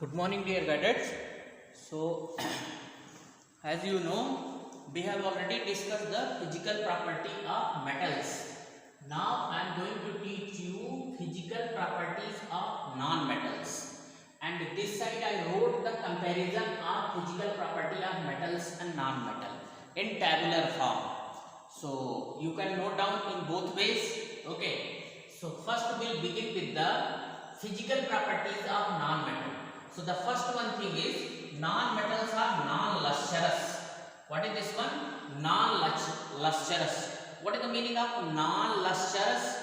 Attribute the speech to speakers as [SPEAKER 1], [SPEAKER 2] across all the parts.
[SPEAKER 1] Good morning, dear cadets. So, as you know, we have already discussed the physical property of metals. Now, I am going to teach you physical properties of non-metals. And this side I wrote the comparison of physical property of metals and non-metal in tabular form. So, you can note down in both ways. Okay. So, first we'll begin with the physical properties of non-metal. So the first one thing is non-metals are non-lustrous. What is this one? Non-lustrous. What is the meaning of non-lustrous?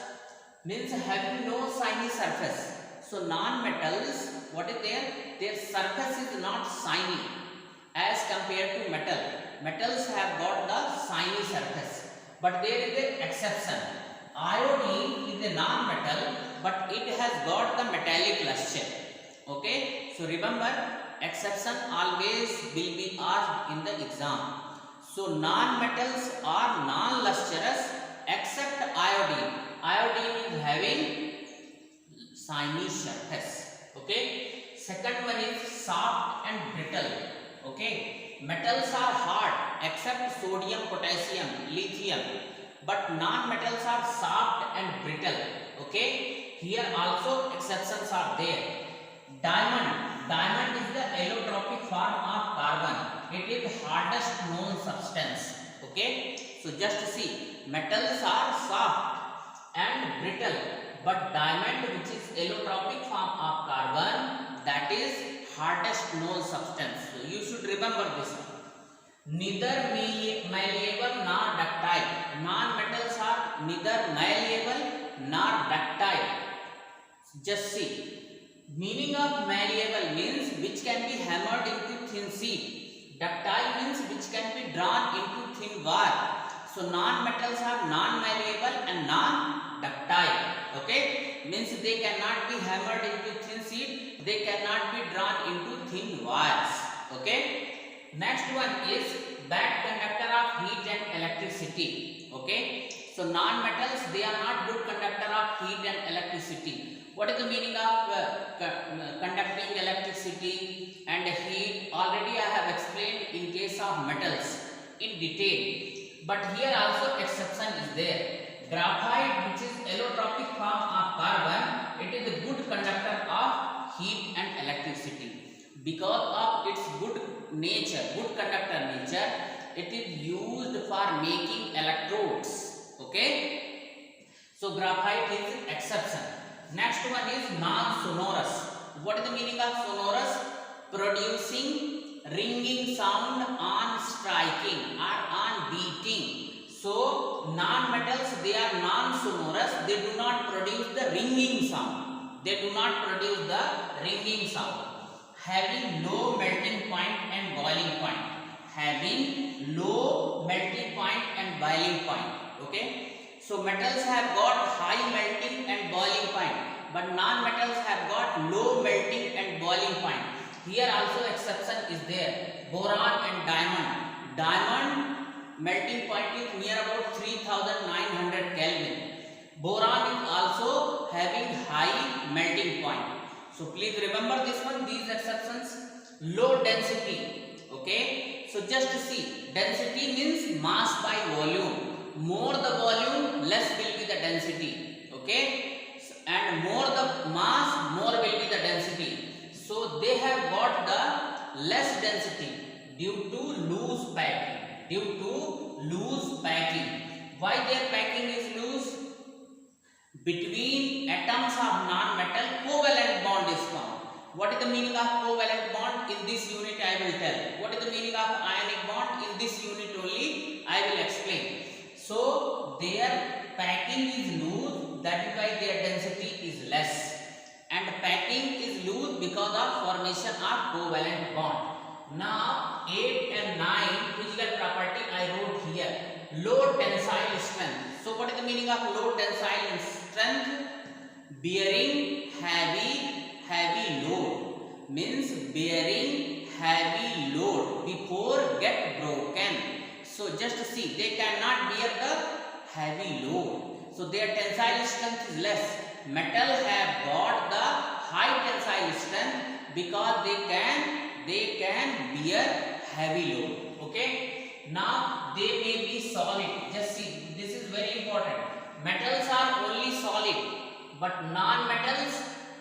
[SPEAKER 1] Means having no shiny surface. So non-metals, what is there? Their surface is not shiny as compared to metal. Metals have got the shiny surface, but there is an exception. Iodine is a non-metal, but it has got the metallic luster. Okay, so remember, exception always will be asked in the exam. So non-metals are non-lustrous except iodine. Iodine is having shiny surface. Okay, second one is soft and brittle. Okay, metals are hard except sodium, potassium, lithium, but non-metals are soft and brittle. Okay, here also exceptions are there. Diamond is the allotropic form of carbon. It is hardest known substance. Okay, so just see, metals are soft and brittle, but diamond, which is allotropic form of carbon, that is hardest known substance. So you should remember this one. Neither malleable nor ductile. Non-metals are neither malleable nor ductile. Just see. Meaning of malleable means which can be hammered into thin sheet. Ductile means which can be drawn into thin wire. So non-metals are non-malleable and non-ductile. Okay, means they cannot be hammered into thin sheet. They cannot be drawn into thin wires. Okay. Next one is bad conductor of heat and electricity. Okay. So non-metals, they are not good conductor of heat and electricity. What is the meaning of conducting electricity and heat? Already I have explained in case of metals in detail. But here also exception is there. Graphite, which is allotropic form of carbon, it is a good conductor of heat and electricity. Because of its good nature, good conductor nature, it is used for making electrodes. Okay. So graphite is exception. Next one is non-sonorous. What is the meaning of sonorous? Producing ringing sound on striking or on beating. So non-metals, they are non-sonorous. They do not produce the ringing sound. They do not produce the ringing sound. Having low melting point and boiling point. Having low melting point and boiling point. Okay. So metals have got high melting and boiling point, but non-metals have got low melting and boiling point. Here also exception is there. Boron and diamond. Diamond melting point is near about 3900 Kelvin. Boron is also having high melting point. So please remember this one, these exceptions. Low density. Okay. So just see, density means mass by volume. More the volume, less will be the density. Okay, and more the mass, more will be the density. So they have got the less density due to loose packing. Due to loose packing. Why their packing is loose? Between atoms of non-metal, covalent bond is found. What is the meaning of covalent bond? In this unit I will tell. What is the meaning of ionic bond? In this unit only I will explain. So their packing is loose, that is why their density is less, and packing is loose because of formation of covalent bond. Now 8 and 9 physical property I wrote here. Low tensile strength. So what is the meaning of low tensile strength? Bearing heavy load. Means bearing heavy load before get broken. So just see, they cannot bear the heavy load. So their tensile strength is less. Metal have got the high tensile strength, because they can bear heavy load. Okay. Now they may be solid. Just see, this is very important. Metals are only solid, but non-metals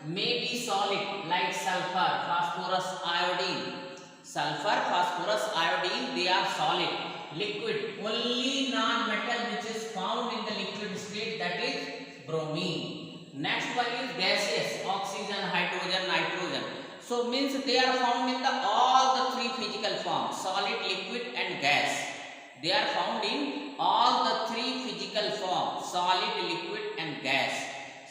[SPEAKER 1] may be solid like sulfur, phosphorus, iodine. Sulfur, phosphorus, iodine, they are solid. Liquid, only non-metal which is found in the liquid state, that is bromine. Next one is gaseous, oxygen, hydrogen, nitrogen. So means they are found in all the three physical forms, solid, liquid and gas. They are found in all the three physical forms, solid, liquid and gas.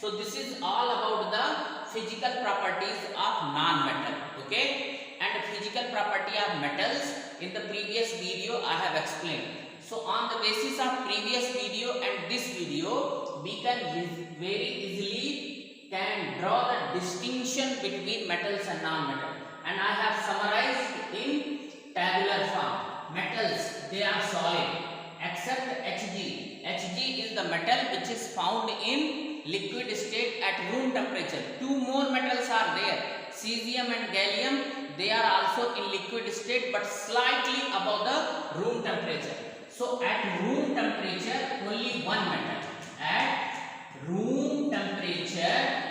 [SPEAKER 1] So this is all about the physical properties of non-metal. Okay. And physical property of metals in the previous video I have explained. So on the basis of previous video and this video, we can very easily can draw the distinction between metals and non-metal. And I have summarized in tabular form. Metals, they are solid except Hg. Hg is the metal which is found in liquid state at room temperature. Two more metals are there, cesium and gallium. They are also in liquid state but slightly above the room temperature. So at room temperature only one metal. At room temperature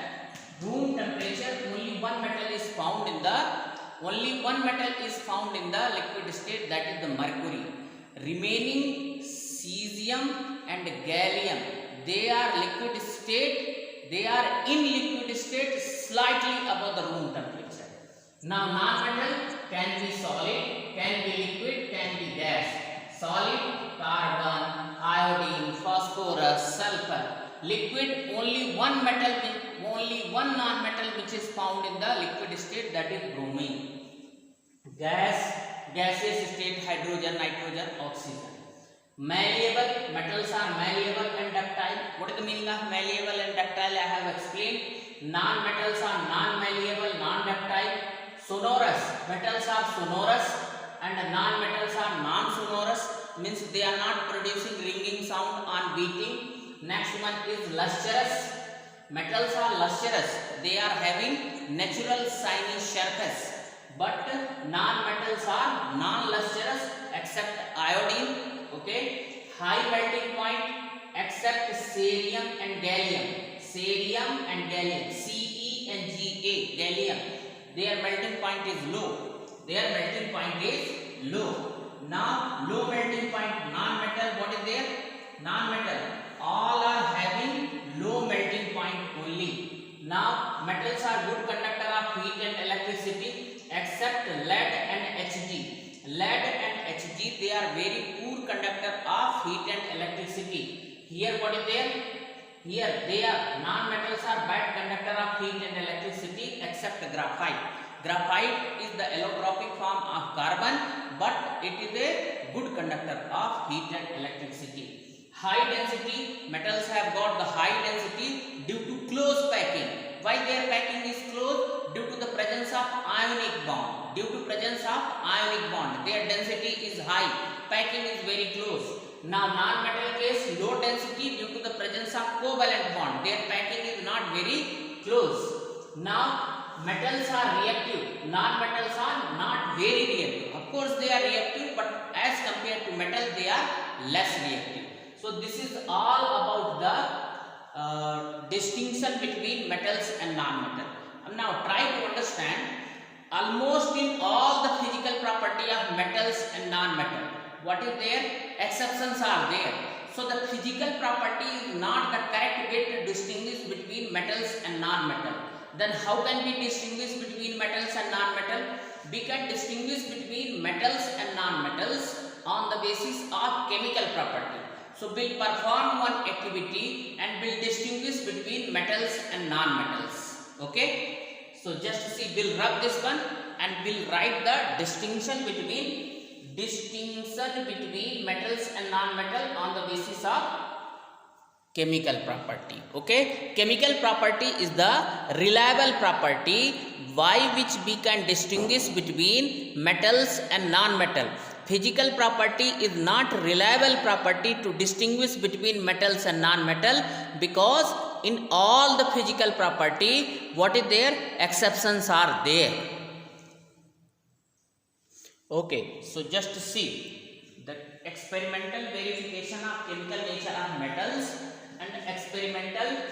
[SPEAKER 1] only one metal is found in the liquid state, that is the mercury. Remaining cesium and gallium, they are liquid state. They are in liquid state slightly above the room temperature. Now non-metal can be solid, can be liquid, can be gas. Solid, carbon, iodine, phosphorus, sulfur. Liquid, only one metal, only one non-metal which is found in the liquid state, that is bromine. Gas, gaseous state, hydrogen, nitrogen, oxygen. Malleable, metals are malleable and ductile. What is the meaning of malleable and ductile? I have explained. Non-metals are non-malleable, non-ductile. Sonorous, metals are sonorous and non-metals are non-sonorous, means they are not producing ringing sound on beating. Next one is lustrous. Metals are lustrous, they are having natural shiny surface, but non-metals are non-lustrous except iodine. Okay. High melting point except cerium and gallium. Cerium and gallium, Ce and Ga, gallium. Their melting point is low. Now low melting point, non-metal, what is there? Non-metal, all are having low melting point only. Now metals are good conductor of heat and electricity except lead and Hg. Lead and Hg, they are very poor conductor of heat and electricity. Here what is there? Here they are, non-metals are bad conductor of heat and electricity except graphite. Graphite is the allotropic form of carbon, but it is a good conductor of heat and electricity. High density, metals have got the high density due to close packing. Why their packing is close? Due to the presence of ionic bond. Their density is high. Packing is very close. Now non-metal case, low density due to the presence of covalent bond. Their packing is not very close. Now metals are reactive. Non-metals are not very reactive. Of course they are reactive, but as compared to metal they are less reactive. So this is all about the distinction between metals and non-metal. Now try to understand, almost in all the physical property of metals and non-metal, what is there? Exceptions are there. So the physical property is not the correct way to distinguish between metals and non-metal. Then how can we distinguish between metals and non-metal? We can distinguish between metals and non-metals on the basis of chemical property. So we'll perform one activity and we'll distinguish between metals and non-metals. Okay? So just see, we'll rub this one and we'll write the distinction between metals and non-metal on the basis of chemical property. Okay, chemical property is the reliable property by which we can distinguish between metals and non-metal. Physical property is not reliable property to distinguish between metals and non-metal, because in all the physical property, what is there? Exceptions are there. Okay, so just see the experimental verification of chemical nature of metals and experimental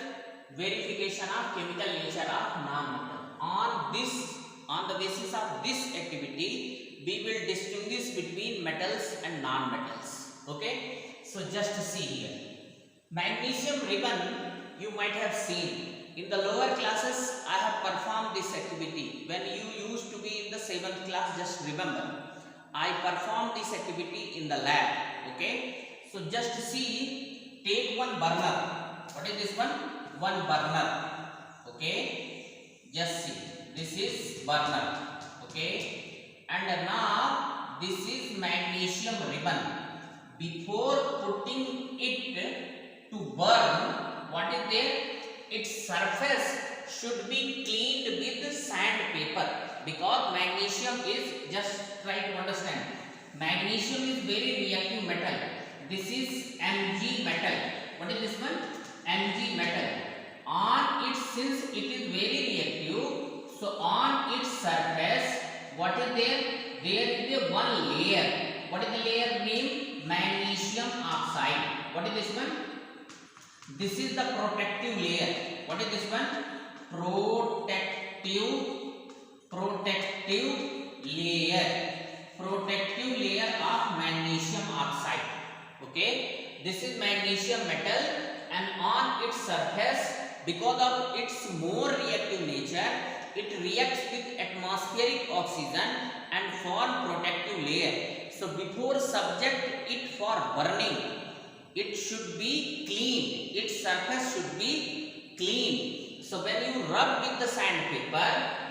[SPEAKER 1] verification of chemical nature of non-metal. On the basis of this activity, we will distinguish between metals and non-metals. Okay, so just see here. Magnesium ribbon, you might have seen in the lower classes. I have performed this activity when you used to be in the 7th class. Just remember, I performed this activity in the lab. Okay, so just see, take one burner. What is this one? One burner. Okay, just see, this is burner. Okay, and now this is magnesium ribbon. Before putting it to burn, what is there? Its surface should be cleaned with sandpaper, because magnesium is, just try to understand, magnesium is very reactive metal. This is Mg metal. What is this one? Mg metal. On its, since it is very reactive, so on its surface, what is there? There is a one layer. What is the layer name? Magnesium oxide. What is this one? This is the protective layer. What is this one? Protective layer. Protective layer of magnesium oxide. Okay, this is magnesium metal, and on its surface, because of its more reactive nature, it reacts with atmospheric oxygen and form protective layer. So before subject it for burning, it should be cleaned. Its surface should be clean. So when you rub with the sandpaper,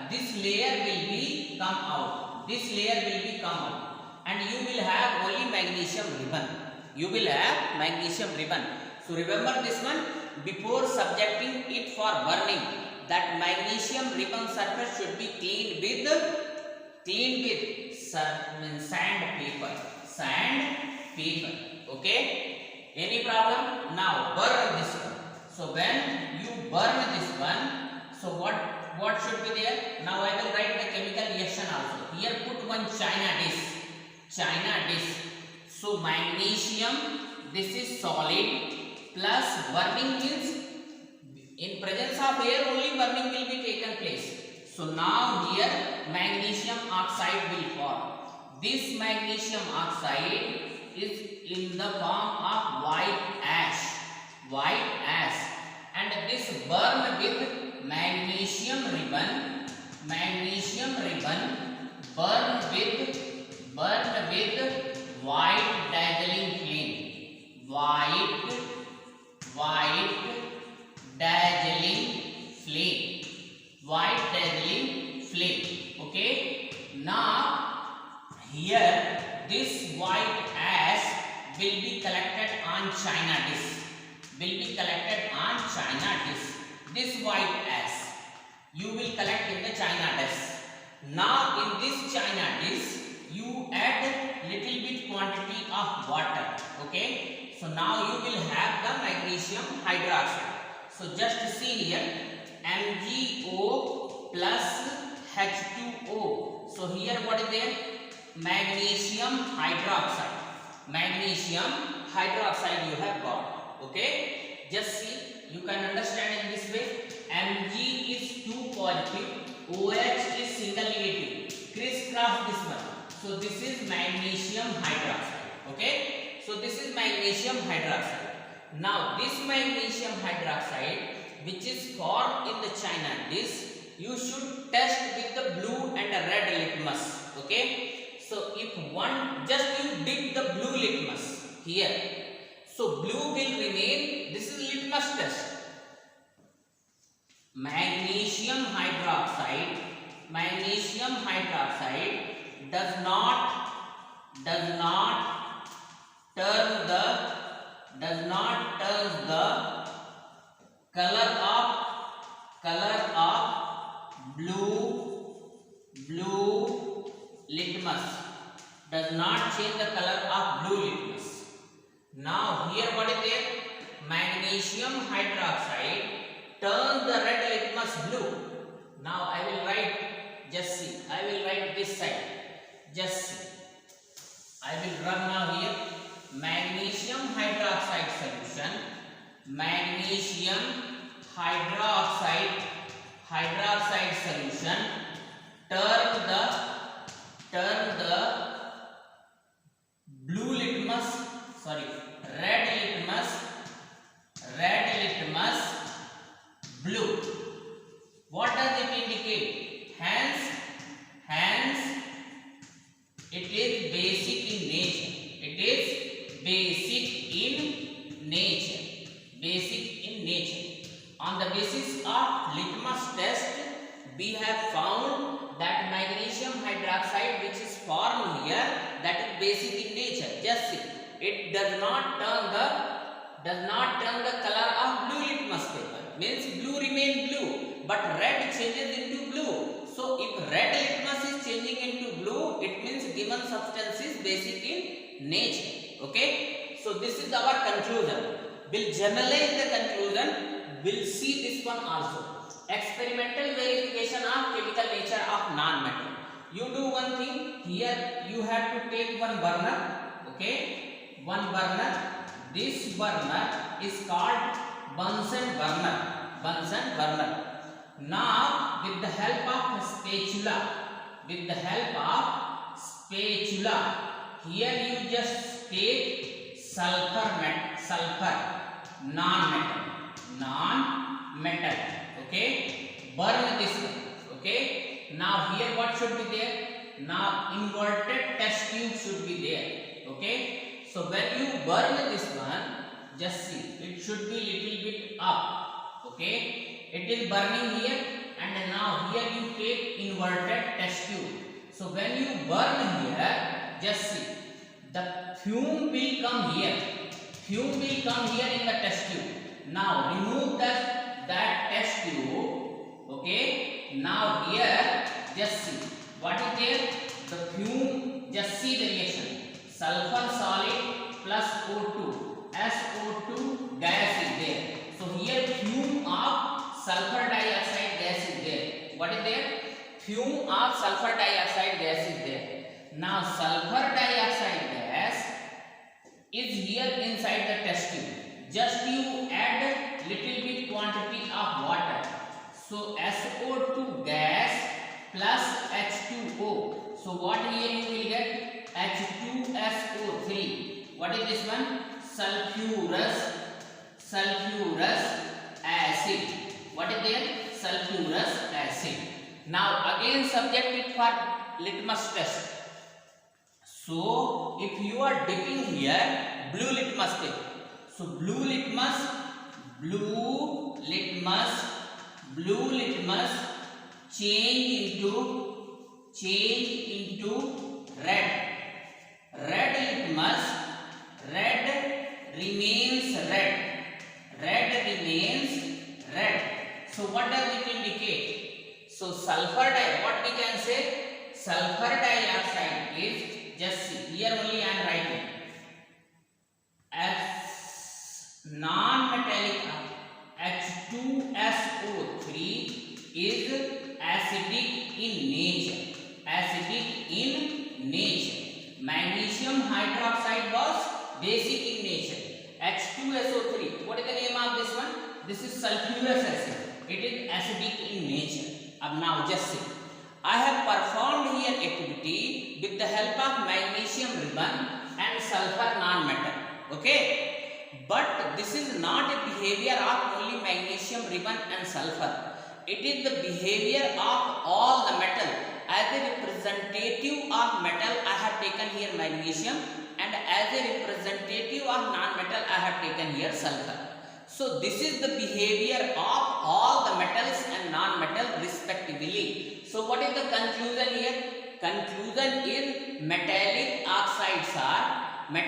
[SPEAKER 1] this layer will be come out. This layer will be come out, and you will have only magnesium ribbon. You will have magnesium ribbon. So remember this one. Before subjecting it for burning, that magnesium ribbon surface should be cleaned with sandpaper. Sandpaper. Okay. Any problem? Now burn this one. So when you burn this one, so what should be there? Now I will write the chemical reaction also. Here put one China dish. China dish. So magnesium, this is solid, plus burning means in presence of air only burning will be taken place. So now here magnesium oxide will form. This magnesium oxide is in the form of white ash. White ash. And this burn with magnesium ribbon. Magnesium ribbon burn with white dazzling flame. White dazzling flame. White dazzling flame. Okay. Now here this white ash will be collected on China dish. Will be collected on China dish. This white ash you will collect in the China dish. Now in this China dish you add little bit quantity of water. Okay. So now you will have the magnesium hydroxide. So just see here, MgO plus H2O. So here what is there? Magnesium hydroxide. Magnesium hydroxide you have got. Okay. Just see, you can understand in this way. Mg is 2 positive, OH is single negative. Crisscross this one. So this is magnesium hydroxide. Okay. So this is magnesium hydroxide. Now this magnesium hydroxide which is formed in the China dish, you should test with the blue and the red litmus. Okay. So if one, just you dip the blue litmus here. So blue will remain. This is litmus test. Magnesium hydroxide does not turn the color of blue litmus. Does not change the color of blue litmus. Now here what is there? Magnesium hydroxide turns the red litmus blue. Now I will write, just see, I will write this side. Just see. I will run now here. Magnesium hydroxide solution. Magnesium hydroxide solution. Turn the blue litmus, sorry, red litmus blue. What does it indicate? Hence it is basic in nature. It is basic in nature. On the basis of litmus test, we have found that magnesium hydroxide, which is formed here, that is basic in nature. Just see, it does not turn the color of blue litmus paper. Means blue remain blue, but red changes into blue. So if red litmus is changing into blue, it means given substance is basic in nature. Okay, so this is our conclusion. We'll generalize the conclusion. We'll see this one also. Experimental verification of chemical nature of non-metal. You do one thing here. You have to take one burner. Okay, one burner. This burner is called Bunsen burner. Now, with the help of spatula, here you just take sulfur, non-metal. Okay, burn this one. Okay, now here what should be there? Now inverted test tube should be there. Okay, so when you burn this one, just see, it should be little bit up. Okay, it is burning here, and now here you take inverted test tube. So when you burn here, just see, the fume will come here. Fume will come here in the test tube. Now remove that test tube. Okay, now here just see what is there. The fume, just see the reaction. Sulfur solid plus O2, SO2 gas is there. So here fume of sulfur dioxide gas is there. What is there? Fume of sulfur dioxide gas is there. Now sulfur dioxide gas is here inside the test tube. Just you add little bit quantity of water. So SO2 gas plus H2O. So what here you will get? H2SO3. What is this one? Sulfurous acid. What is there? Sulfurous acid. Now again subject it for litmus test. So if you are dipping here blue litmus paper, so blue litmus change into red. Red remains red. So what does it indicate? So sulfur dioxide, what we can say? Sulfur dioxide is, just see, here only I am writing as non-metallic H2SO3 is acidic in nature. Magnesium hydroxide was basic in nature. H2SO3, what is the name of this one? This is sulfurous acid. It is acidic in nature. Now just see, I have performed here activity with the help of magnesium ribbon and sulfur non-metal. Okay, but this is not a behavior of only magnesium ribbon and sulfur. It is the behavior of all the metal. As a representative of metal, I have taken here magnesium, and as a representative of non-metal, I have taken here sulfur. So this is the behavior of all the metals and non-metal respectively. So what is the conclusion here? Conclusion is metallic oxides and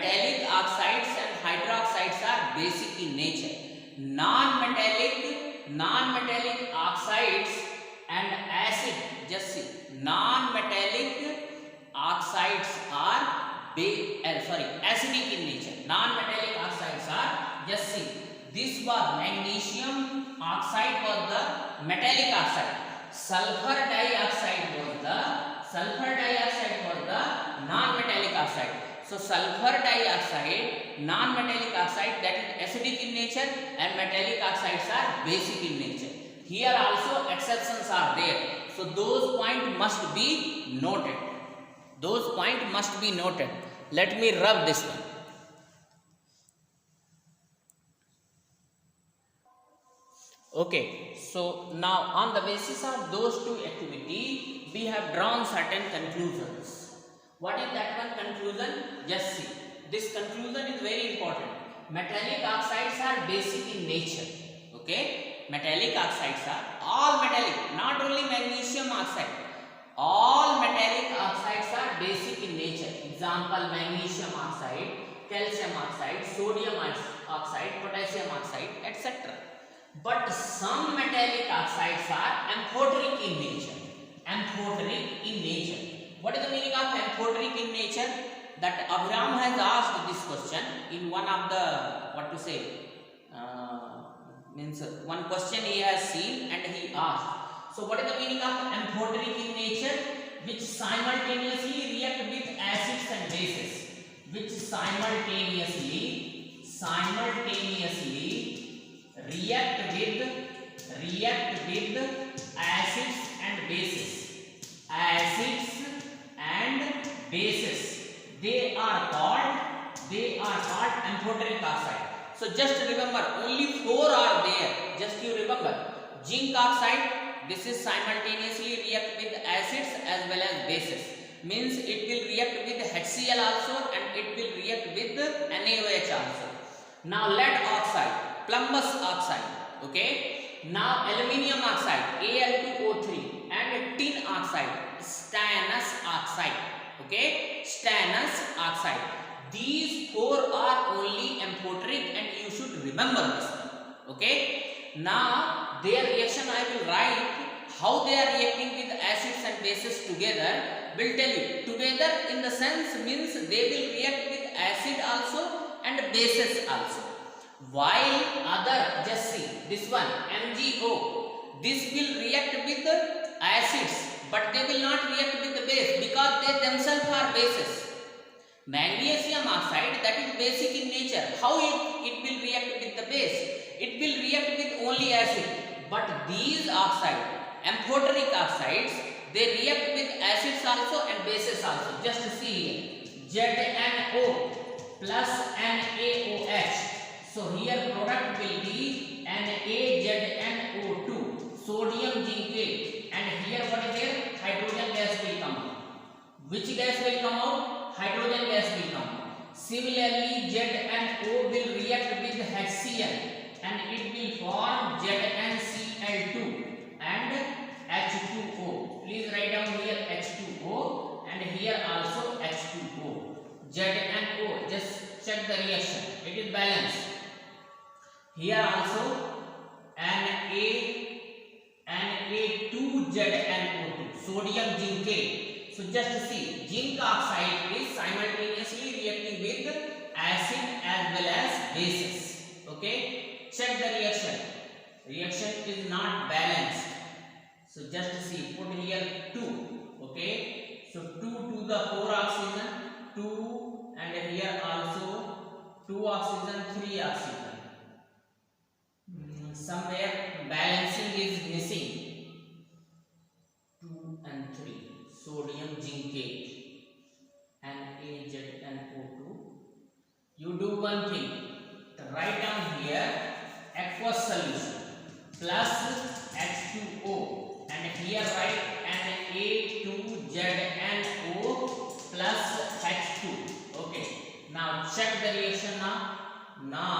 [SPEAKER 1] hydroxides are basic in nature. Non-metallic oxides and acid, just see, non-metallic oxides are acidic in nature. Non-metallic oxides are, just see, this was magnesium oxide was the metallic oxide. Sulfur dioxide was the non-metallic oxide. So sulfur dioxide, non-metallic oxide, that is acidic in nature, and metallic oxides are basic in nature. Here also exceptions are there. So those points must be noted. Those points must be noted. Let me rub this one. Okay, so now on the basis of those two activities, we have drawn certain conclusions. What is that one conclusion? Just see. This conclusion is very important. Metallic oxides are basic in nature. Okay, metallic oxides are all metallic, not only magnesium oxide. All metallic oxides are basic in nature. Example: magnesium oxide, calcium oxide, sodium oxide, potassium oxide, etc. But some metallic oxides are amphoteric in nature. Amphoteric in nature. What is the meaning of amphoteric in nature? That Abhiram has asked this question in one of the, what to say, means one question he has seen and he asked. So what is the meaning of amphoteric in nature? Which simultaneously react with acids and bases. Which simultaneously react with acids and bases. Acids and bases. They are called amphoteric oxide. So just remember, only 4 are there. Just you remember. Zinc oxide, this is simultaneously react with acids as well as bases. Means it will react with HCl also and it will react with NaOH also. Now lead oxide, plumbous oxide. Okay. Now aluminium oxide, Al2O3, and tin oxide, stannous oxide. Okay, stannous oxide. These 4 are only amphoteric and you should remember this one. Okay. Now their reaction I will write. How they are reacting with acids and bases together will tell you. Together in the sense means they will react with acid also and bases also. While other, just see this one, MgO, this will react with the acids but they will not react with the base because they themselves are bases. Magnesium oxide, that is basic in nature. How it will react with the base? It will react with only acid. But these oxides, amphoteric oxides, they react with acids also and bases also. Just see here, ZnO plus NaOH. So here product will be NaZnO2, sodium zincate, and here what is there? Hydrogen gas will come out. Which gas will come out? Hydrogen gas will come out. Similarly, ZnO will react with HCl and it will form ZnCl2 and H2O. Please write down here H2O and here also H2O. ZnO, just check the reaction. It is balanced. Here also Na2ZnO2, sodium zincate. So just see, zinc oxide is simultaneously reacting with acid as well as bases. Okay, check the reaction. Reaction is not balanced. So just see, put here 2. Okay, so 2 to the 4 oxygen, 2, and here also 2 oxygen, 3 oxygen. Somewhere balancing is missing. 2 and 3, sodium zincate and NaZnO2. You do one thing, write down here aqueous solution plus H2O and here write Na2ZnO plus H2. Okay, now check the reaction now. Now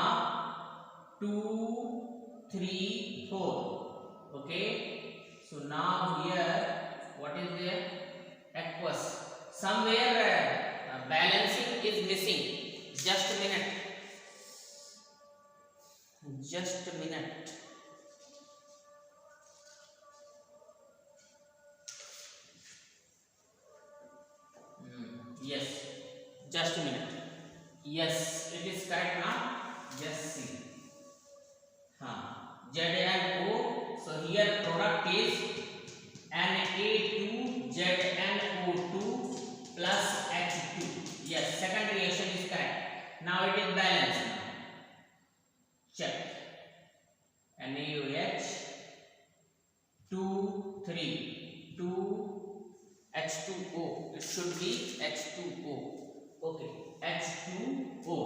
[SPEAKER 1] 2, 3, 4. Okay, so now here what is there? Aqueous. Somewhere balancing is missing. Just a minute. Just a minute. Yes. Just a minute. Yes, it is correct now. Just see. ZnO. So here product is Na2ZnO2 plus H2. Yes, second reaction. H2O. It should be H2O. Okay, H2O.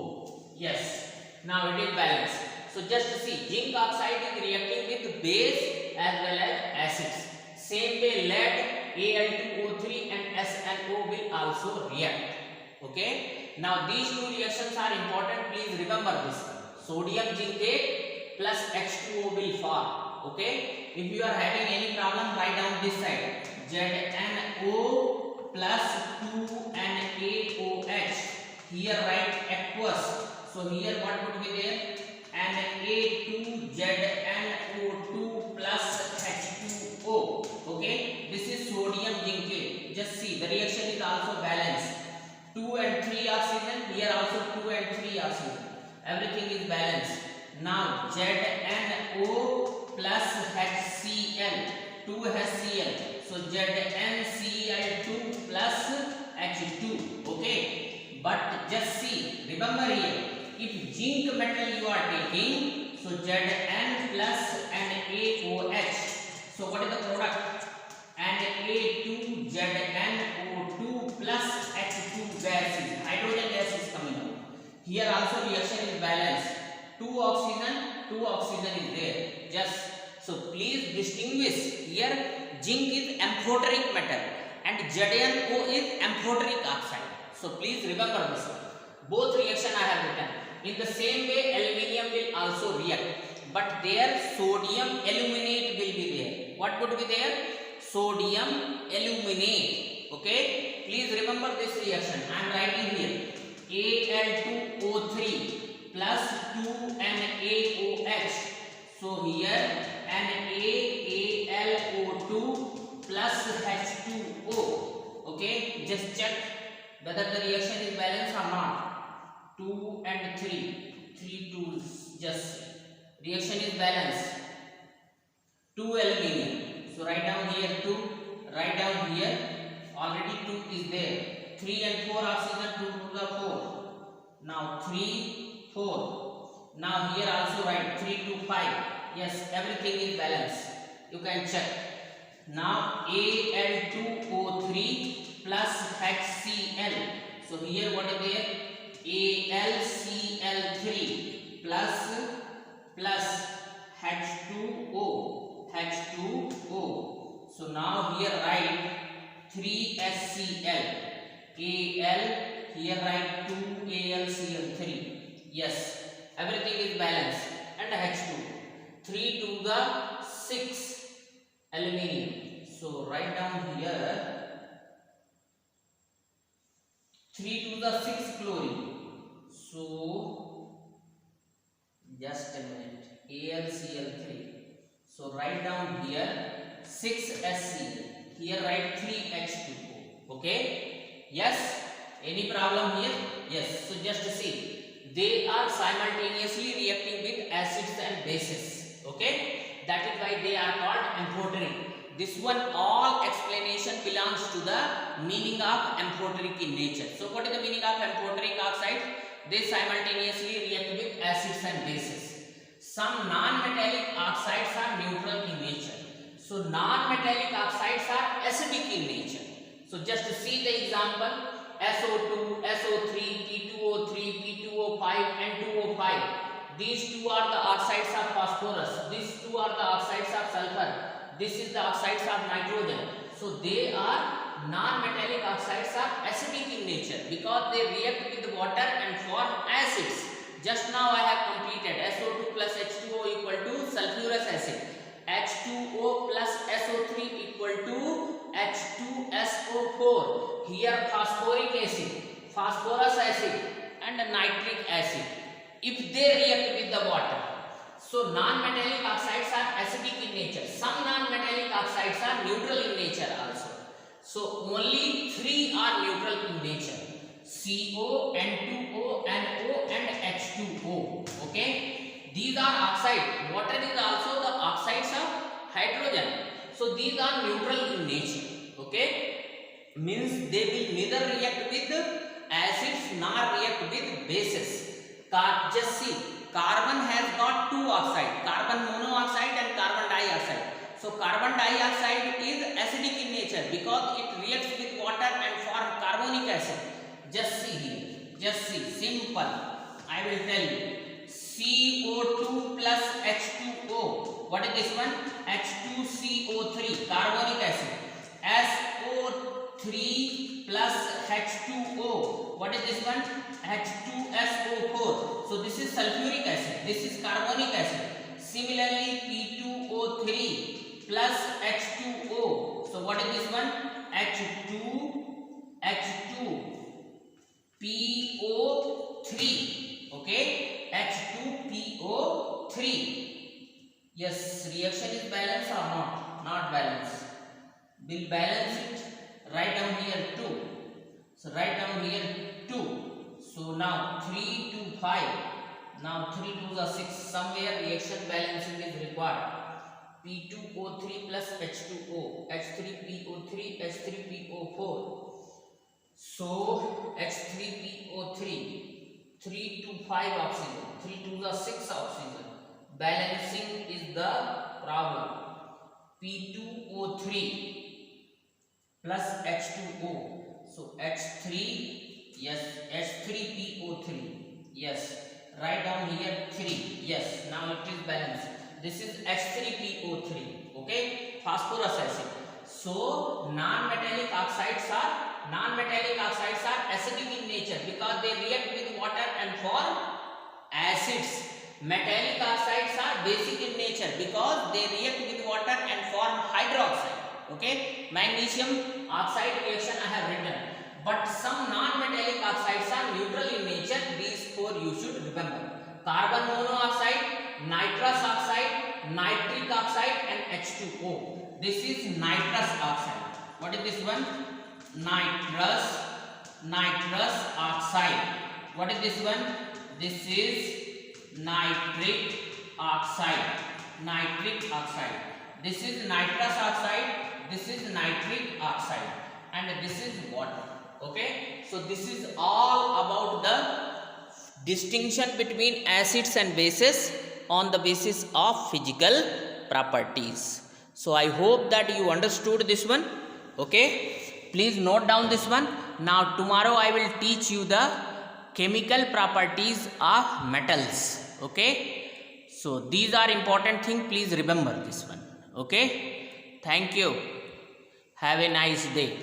[SPEAKER 1] Yes. Now it is balanced. So just see, zinc oxide is reacting with base as well as acids. Same way lead, Al2O3 and SNO will also react. Okay. Now these two reactions are important. Please remember this. Sodium zincate plus H2O will form. Okay. If you are having any problem, write down this side. ZNO plus 2NaOH. Here write aqueous. So here what would be there? Na2ZNO2 plus H2O. Okay, this is sodium zincate. Just see, the reaction is also balanced. 2 and 3 oxygen. Here also 2 and 3 oxygen. Everything is balanced. Now ZNO plus HCl. 2 HCl. So ZnCl2 plus H2. Okay, but just see, remember here, if zinc metal you are taking, so Zn plus NaOH. So what is the product? Na2ZnO2 plus H2 gas is hydrogen gas is coming out. Here also reaction is balanced. 2 oxygen is there. Just so please distinguish here. Zinc is amphoteric metal and ZnO is amphoteric oxide. So please remember this one. Both reaction I have written. In the same way, aluminium will also react, but there sodium aluminate will be there. What would be there? Sodium aluminate. Okay. Please remember this reaction. I am writing here. Al2O3 plus 2NaOH. So here NaAlO2 plus H2O. Okay. Just check whether the reaction is balanced or not. 2 and 3. 3 2s. Just reaction is balanced. 2 aluminium. So write down here 2. Write down here. Already 2 is there. 3 and 4 oxygen. 2 to the 4. Now 3 4. Now here also write 3 to 5. Yes, everything is balanced. You can check. Now Al2O3 plus HCl. So here what is there? AlCl3 plus H2O. So now here write 3HCl. Al here write 2AlCl3. Yes, everything is balanced. And H2. 3 to the 6 aluminium. So write down here 3 to the 6 chlorine. So just a minute. AlCl3. So write down here 6HCl. Here write 3H2O. Okay. Yes. Any problem here? Yes. So just see. They are simultaneously reacting with acids and bases. Okay. That is why they are called amphoteric. This one all explanation belongs to the meaning of amphoteric in nature. So what is the meaning of amphoteric oxide? They simultaneously react with acids and bases. Some non-metallic oxides are neutral in nature. So non-metallic oxides are acidic in nature. So just to see the example, SO2, SO3, P2O3, P2O5 and 2O5. These two are the oxides of phosphorus. These two are the oxides of sulfur. This is the oxides of nitrogen. So they are non-metallic oxides are acidic in nature because they react with water and form acids. Just now I have completed SO2 plus H2O equal to sulfurous acid. H2O plus SO3 equal to H2SO4. Here phosphoric acid, phosphorus acid and nitric acid. If they react with the water. So non-metallic oxides are acidic in nature. Some non-metallic oxides are neutral in nature also. So only 3 are neutral in nature. CO, N2O, NO and H2O. Okay. These are oxide. Water is also the oxides of hydrogen. So these are neutral in nature. Okay. Means they will neither react with acids nor react with bases. Just see. Carbon has got 2 oxides, carbon monoxide and carbon dioxide. So carbon dioxide is acidic in nature because it reacts with Just see here. Just see. Simple. I will tell you. CO2 plus H2O. What is this one? H2CO3. Carbonic acid. SO3 plus H2O. What is this one? H2SO4. So this is sulfuric acid. This is carbonic acid. Similarly, P2O3 plus H2O. So what is this one? H2PO3. Okay, H2PO3. Yes, reaction is balanced or not? Not balanced. We'll balance it. Write down here 2. So write down here 2. So now 3 to 5. Now 3 to the 6. Somewhere reaction balancing is required. P2O3 plus H2O. H3PO3, H3PO4. So H3PO3. 3 to 5 oxygen. 3 to the 6 oxygen. Balancing is the problem. P2O3 plus H2O. So H3, yes, H3PO3. Yes, write down here 3. Yes, now it is balanced. This is H3PO3. Okay, phosphorus acid. So non-metallic oxides are acidic in nature because they react with water and form acids. Metallic oxides are basic in nature because they react with water and form hydroxide. Okay, magnesium oxide reaction I have written, but some non-metallic oxides are neutral in nature. These 4 you should remember: carbon monoxide, nitrous oxide, nitric oxide, and H2O. This is nitrous oxide. What is this one? Nitrous oxide. What is this one? This is nitric oxide. This is nitrous oxide. This is nitric oxide, and this is water. Okay, so this is all about the distinction between acids and bases on the basis of physical properties. So I hope that you understood this one. Okay, please note down this one. Now tomorrow I will teach you the chemical properties of metals. Okay, so these are important things. Please remember this one. Okay, thank you. Have a nice day.